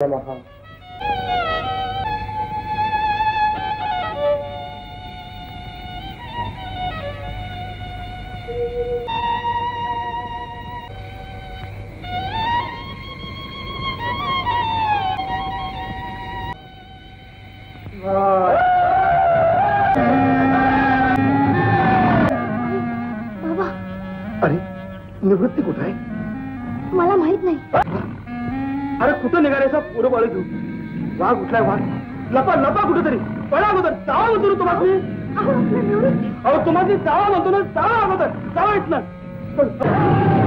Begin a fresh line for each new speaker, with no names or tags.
नमः।
बाबा,
अरे निवृत्ती कुठं आहे?
मला माहित नाही.
अरे कुठं निघालायचा? पुढं बाळ घेऊ. वाघ उठलाय, वाघ. लपा लपा कुठेतरी. पळा अगोदर. चावा म्हणतो ना तुम्हाला.
अहो, आपलं निवृत्ती.
अहो तुम्हाला चावा म्हणतो ना. चावा अगोदर. चावा इथनं.